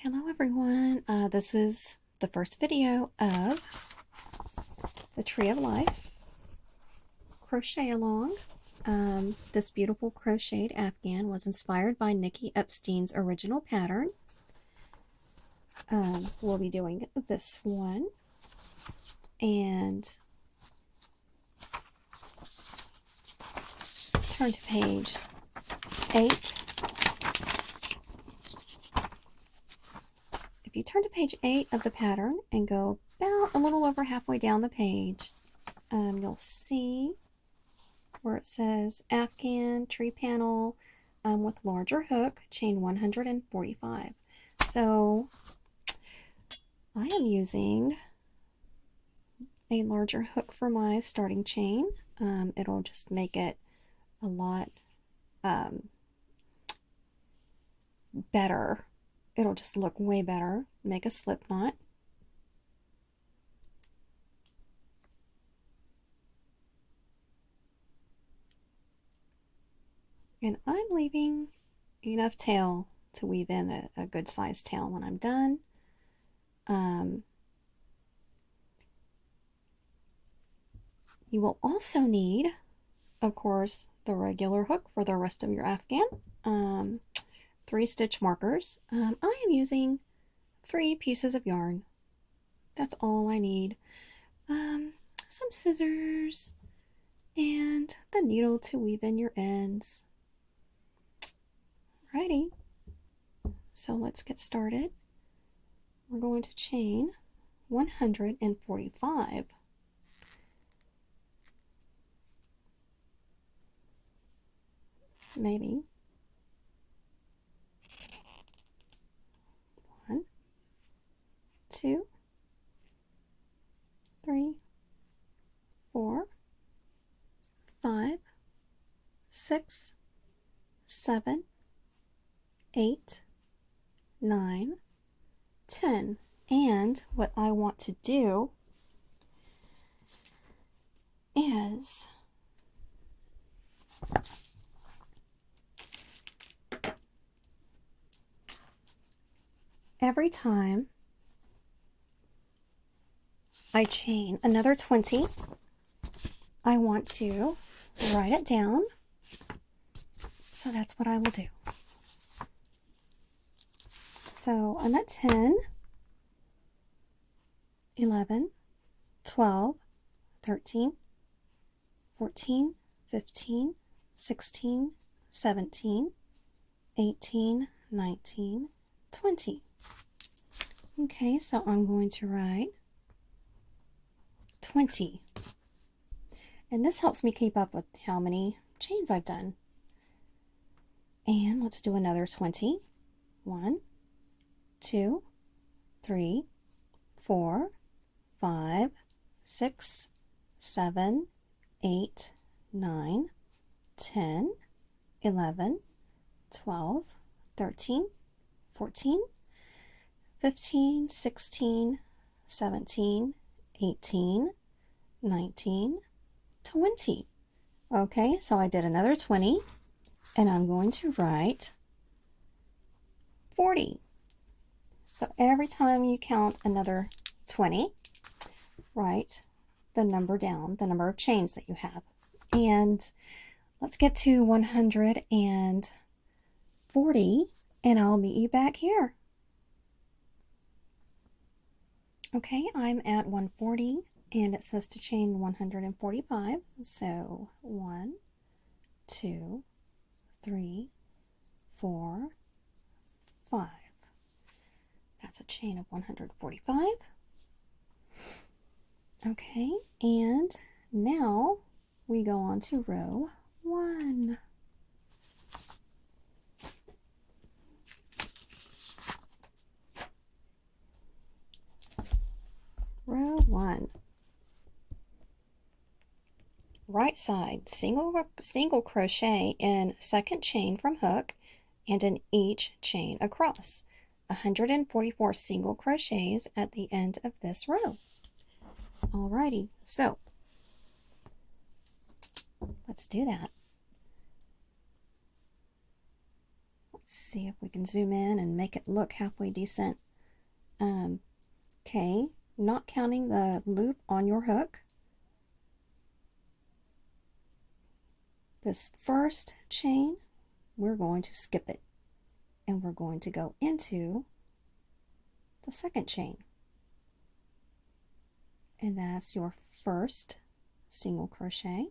Hello everyone, this is the first video of the Tree of Life crochet along. This beautiful crocheted afghan was inspired by Nikki Epstein's original pattern. We'll be doing this one, and turn to page 8. If you turn to page 8 of the pattern and go about a little over halfway down the page, you'll see where it says Afghan tree panel with larger hook, chain 145. So I am using a larger hook for my starting chain. It'll just make it a lot better. It'll just look way better. Make a slip knot. And I'm leaving enough tail to weave in a good sized tail when I'm done. You will also need, of course, the regular hook for the rest of your afghan. 3 stitch markers. I am using 3 pieces of yarn. That's all I need. Some scissors and the needle to weave in your ends. Alrighty, so let's get started. We're going to chain 145. Maybe. 1, 2, 3, 4, 5, 6, 7, 8, 9, 10. And what I want to do is every time I chain another 20, I want to write it down. So that's what I will do. So I'm at 10, 11, 12, 13, 14, 15, 16, 17, 18, 19, 20. Okay, so I'm going to write 20. And this helps me keep up with how many chains I've done. And let's do another 20. 1, 2, 3, 4, 5, 6, 7, 8, 9, 10, 11, 12, 13, 14, 15, 16, 17, 18, 19, 20. Okay, so I did another 20, and I'm going to write 40. So every time you count another 20, write the number down, the number of chains that you have. And let's get to 140, and I'll meet you back here. Okay, I'm at 140, and it says to chain 145. So 1, 2, 3, 4, 5. That's a chain of 145. Okay, and now we go on to row 1. Row 1. Right side, single crochet in second chain from hook and in each chain across. 144 single crochets at the end of this row. Alrighty, so let's do that. see if we can zoom in and make it look halfway decent. Okay, not counting the loop on your hook. This first chain, we're going to skip it, and we're going to go into the second chain. And that's your first single crochet.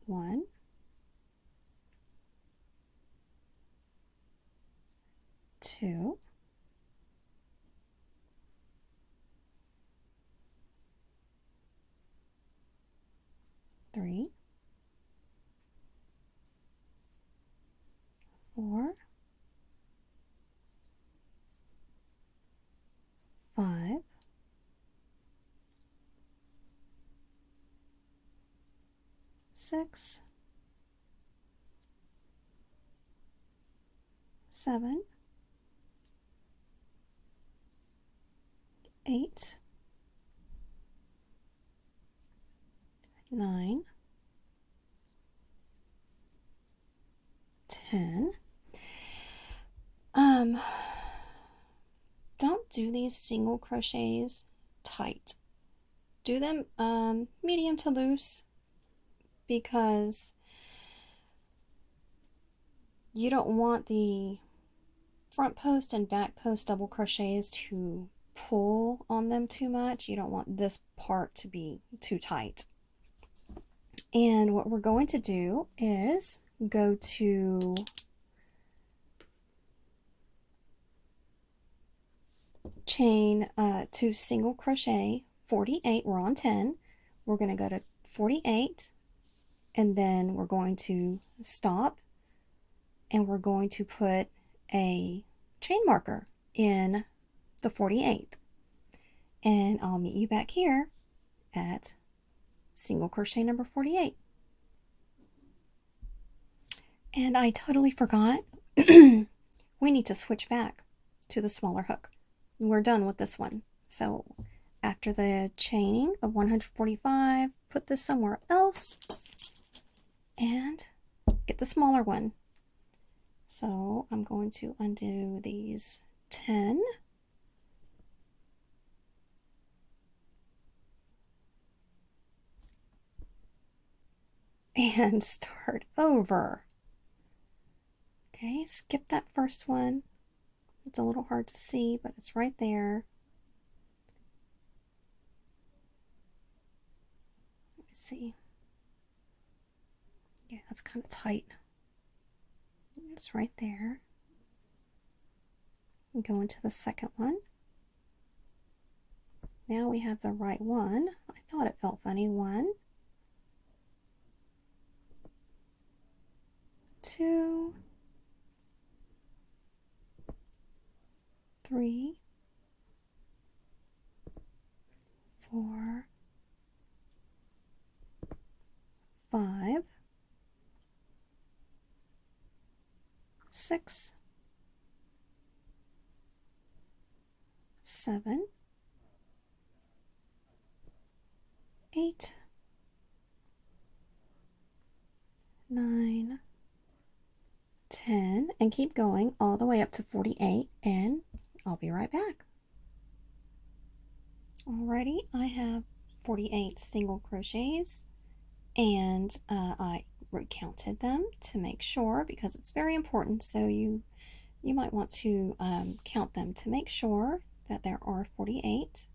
One, two, three, four, five, six, seven, 8, 9, 10. Don't do these single crochets tight. Do them medium to loose, because you don't want the front post and back post double crochets to pull on them too much. You don't want this part to be too tight. And what we're going to do is go to chain to single crochet 48. We're on 10. We're going to go to 48, and then we're going to stop, and we're going to put a chain marker in the 48th, and I'll meet you back here at single crochet number 48. And I totally forgot, we need to switch back to the smaller hook. We're done with this one. So after the chaining of 145, put this somewhere else and get the smaller one. So I'm going to undo these 10. And start over. Okay, skip that first one. It's a little hard to see, but it's right there. Let me see. Yeah, that's kind of tight. It's right there. And go into the second one. Now we have the right one. I thought it felt funny. 1, 2, 3, 4, 5, 6, 7, 8, 9, 10, and keep going all the way up to 48, and I'll be right back. Alrighty, I have 48 single crochets, and I recounted them to make sure, because it's very important. So you might want to count them to make sure that there are 48.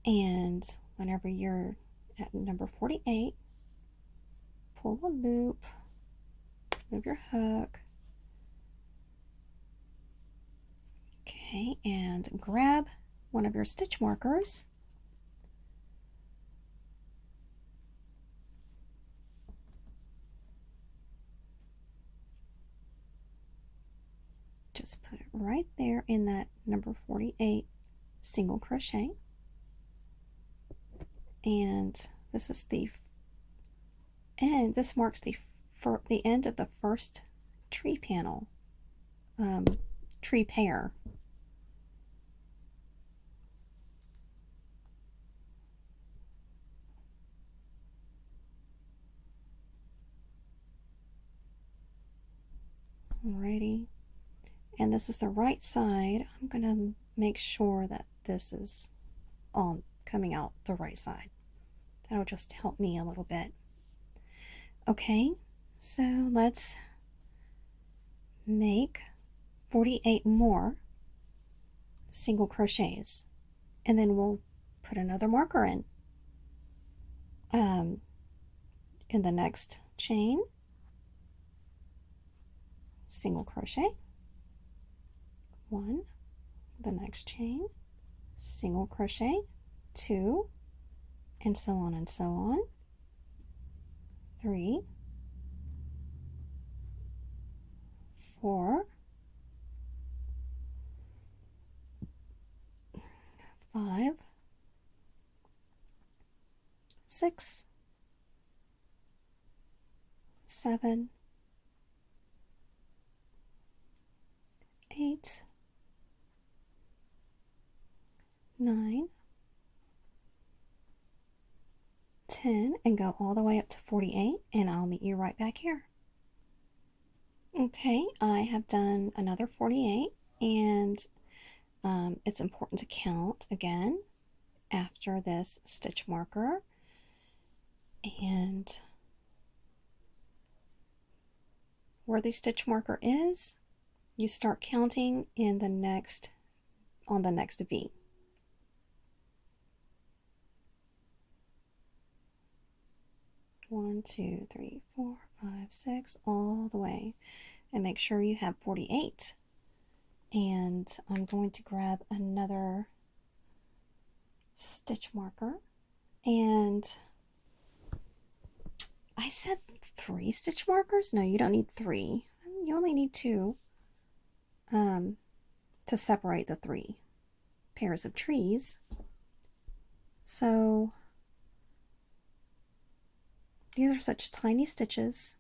And whenever you're at number 48, pull a loop, move your hook. Okay, and grab one of your stitch markers. Just put it right there in that number 48 single crochet. And this is the end. This marks the end of the first tree panel, tree pair. Alrighty, and this is the right side. I'm gonna make sure that this is coming out the right side. That'll just help me a little bit. Okay, so let's make 48 more single crochets, and then we'll put another marker in the next chain, single crochet, one, the next chain, single crochet, two, and so on, three, four, five, six, seven, 8, 9, 10, and go all the way up to 48, and I'll meet you right back here. Okay, I have done another 48, and it's important to count again after this stitch marker, and where the stitch marker is, you start counting in the next on the next V. One, two, three, four, five, six, all the way, and make sure you have 48. And I'm going to grab another stitch marker, and I said 3 stitch markers. No, you don't need 3. You only need 2 to separate the 3 pairs of trees. So these are such tiny stitches,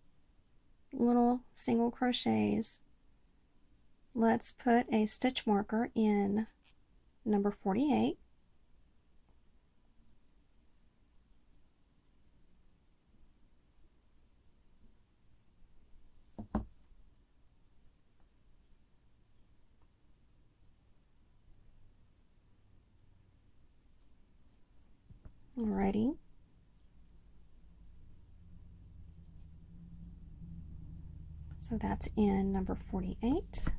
little single crochets. Let's put a stitch marker in number 48. Alrighty. So that's in number 48,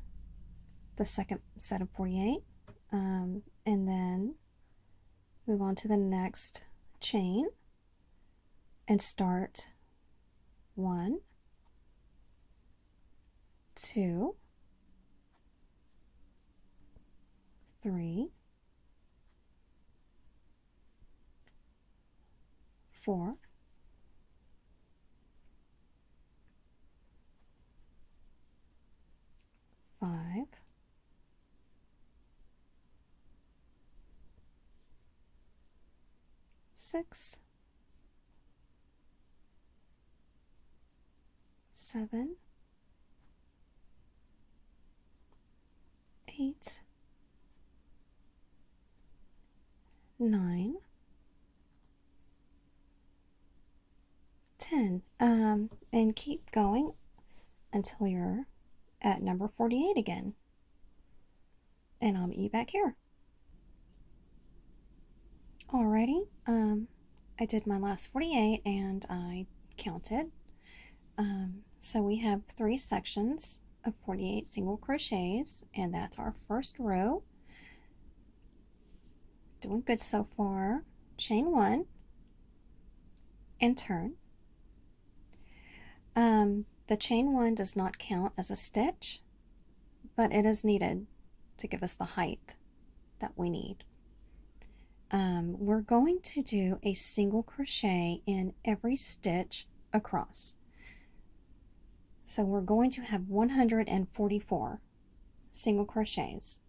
the second set of 48, and then move on to the next chain and start 1, 2, 3, 4, 5, 6, 7, 8, 9, 10, and keep going until you're at number 48 again, and I'll meet you back here. Alrighty, I did my last 48 and I counted. So we have 3 sections of 48 single crochets, and that's our first row. Doing good so far. Chain 1 and turn. The chain 1 does not count as a stitch, but it is needed to give us the height that we need. We're going to do a single crochet in every stitch across. So we're going to have 144 single crochets.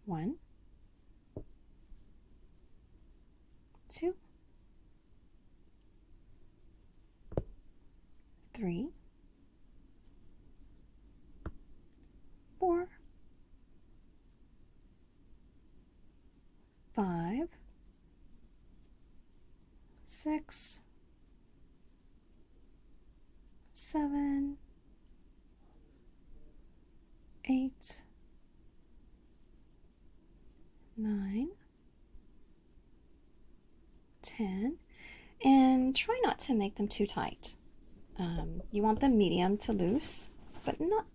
1, 2, 3, 4, 5, 6, 7, 8, 9, 10, and try not to make them too tight. You want them medium to loose, but not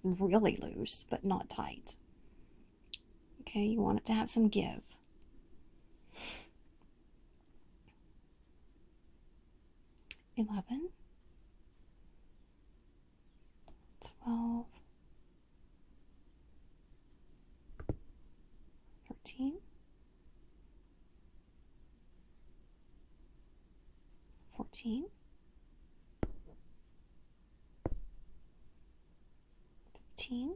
really loose, but not tight. Okay, you want it to have some give. 11, 12, 13, 14, 15,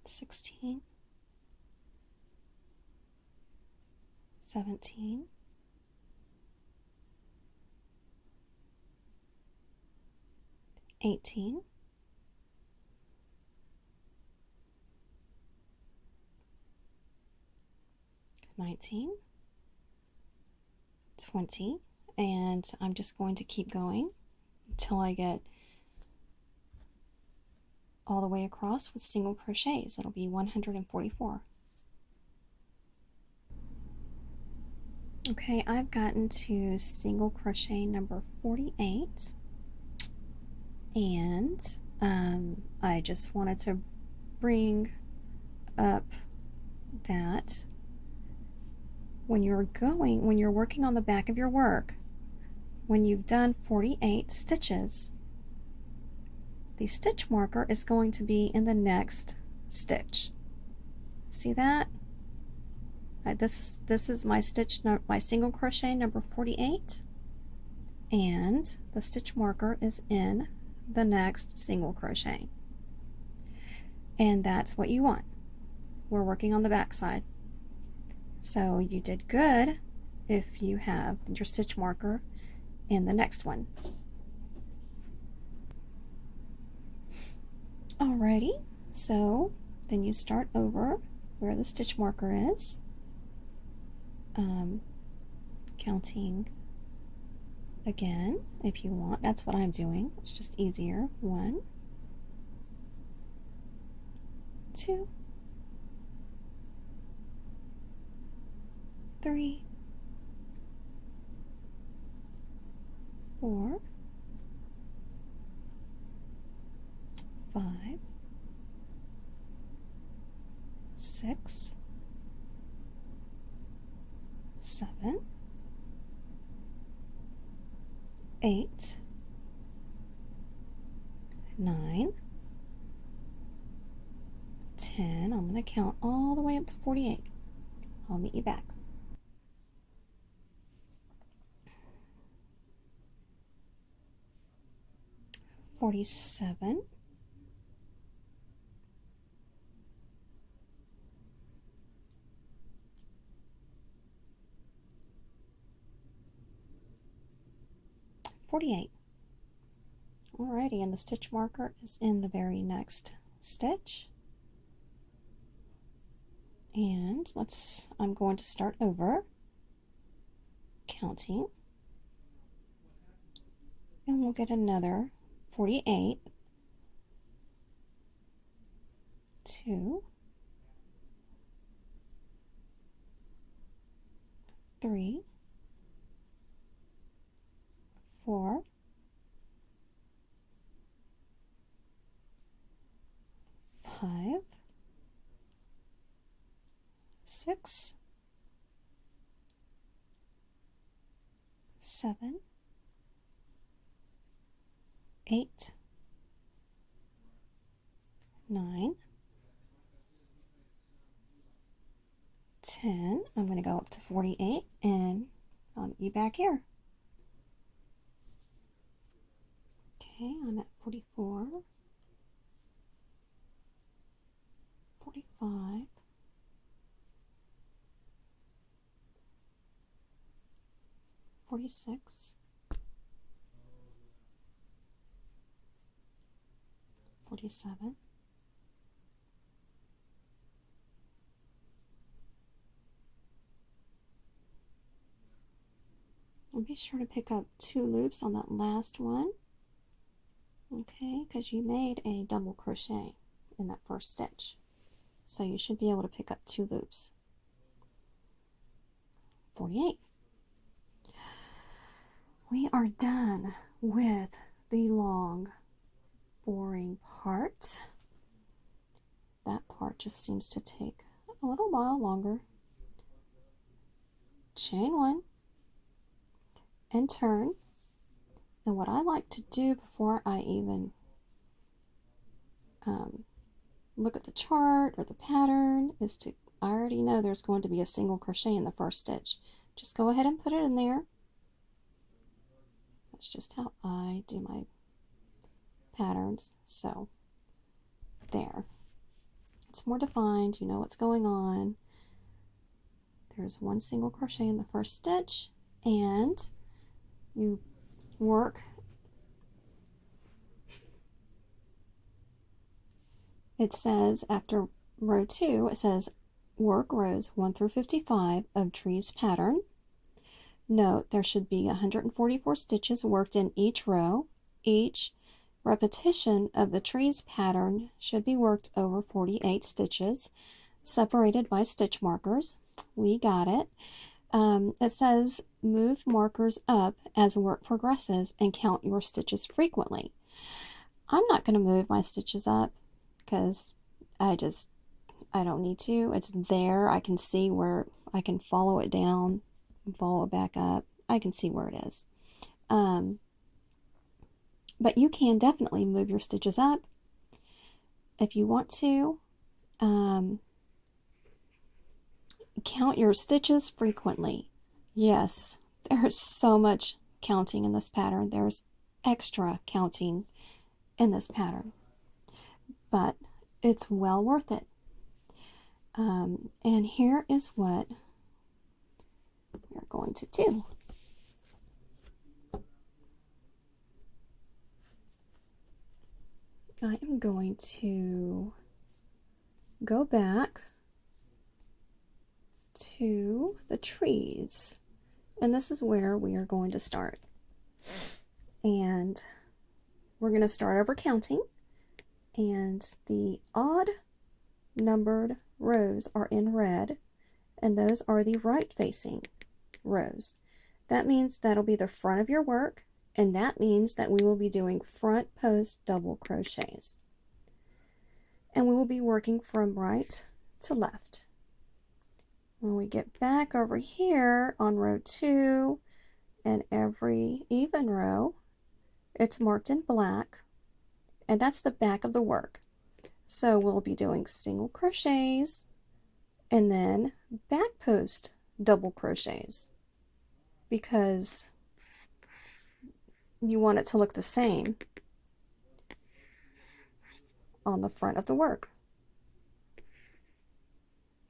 16, 17, 18, 19, 20, and I'm just going to keep going until I get all the way across with single crochets. It'll be 144. Okay, I've gotten to single crochet number 48, and I just wanted to bring up that when you're working on the back of your work, when you've done 48 stitches, the stitch marker is going to be in the next stitch. See that? This is my my single crochet number 48, and the stitch marker is in the next single crochet, and that's what you want. We're working on the back side, so you did good if you have your stitch marker in the next one. Alrighty, so then you start over where the stitch marker is, counting again if you want. That's what I'm doing. It's just easier. 1, 2, 3, 4, 5, 6, 7, 8, 9, 10. I'm going to count all the way up to 48. I'll meet you back. $47, 48. Alrighty, and the stitch marker is in the very next stitch. And I'm going to start over, counting, and we'll get another 48, 2, 3, 4, 5, 6, 7, 8, 9, 10. I'm going to go up to 48, and I'll meet you back here. Okay, I'm at 44, 45, 46, 47, 48, be sure to pick up 2 loops on that last one. Okay, because you made a double crochet in that first stitch. So you should be able to pick up 2 loops. 48. We are done with the long, boring part. That part just seems to take a little while longer. Chain 1 and turn. And what I like to do before I even look at the chart or the pattern is to, I already know there's going to be a single crochet in the first stitch. Just go ahead and put it in there. That's just how I do my patterns. So there. It's more defined, you know what's going on. There's 1 single crochet in the first stitch, and you work. It says after row 2, it says work rows 1 through 55 of trees pattern. Note there should be 144 stitches worked in each row. Each repetition of the trees pattern should be worked over 48 stitches, separated by stitch markers. We got it. It says move markers up as work progresses and count your stitches frequently. I'm not going to move my stitches up because I don't need to. It's there. I can see where I can follow it down and follow it back up. I can see where it is. But you can definitely move your stitches up if you want to. Count your stitches frequently. Yes, there's so much counting in this pattern. There's extra counting in this pattern, but it's well worth it. And here is what we're going to do. I am going to go back to the trees, and this is where we are going to start. And we're going to start over counting, and the odd numbered rows are in red, and those are the right facing rows. That means that'll be the front of your work, and that means that we will be doing front post double crochets, and we will be working from right to left. When we get back over here on row 2, and every even row, it's marked in black, and that's the back of the work. So we'll be doing single crochets and then back post double crochets, because you want it to look the same on the front of the work.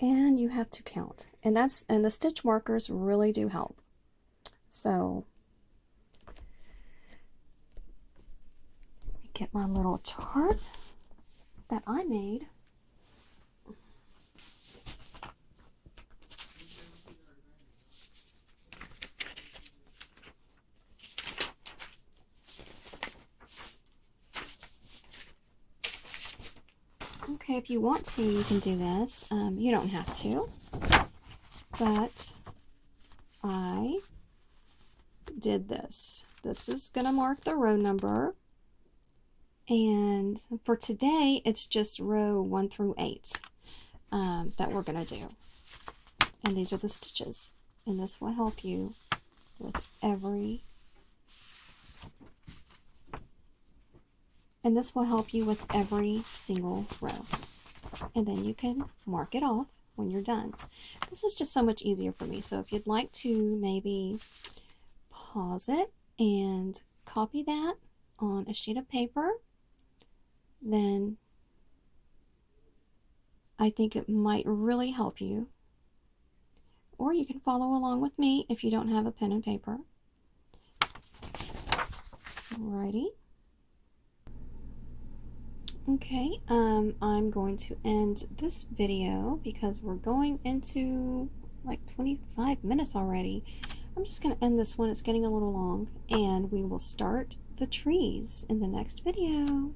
And you have to count, and the stitch markers really do help. So let me get my little chart that I made. Okay, if you want to, you can do this. You don't have to, but I did this. This is going to mark the row number, and for today, it's just row 1 through 8 that we're going to do. And these are the stitches, and this will help you with every single row. And then you can mark it off when you're done. This is just so much easier for me. So if you'd like to maybe pause it and copy that on a sheet of paper, then I think it might really help you. Or you can follow along with me if you don't have a pen and paper. Alrighty. Okay, I'm going to end this video because we're going into like 25 minutes already. I'm I'm just going to end this one. It's getting a little long, and we will start the trees in the next video.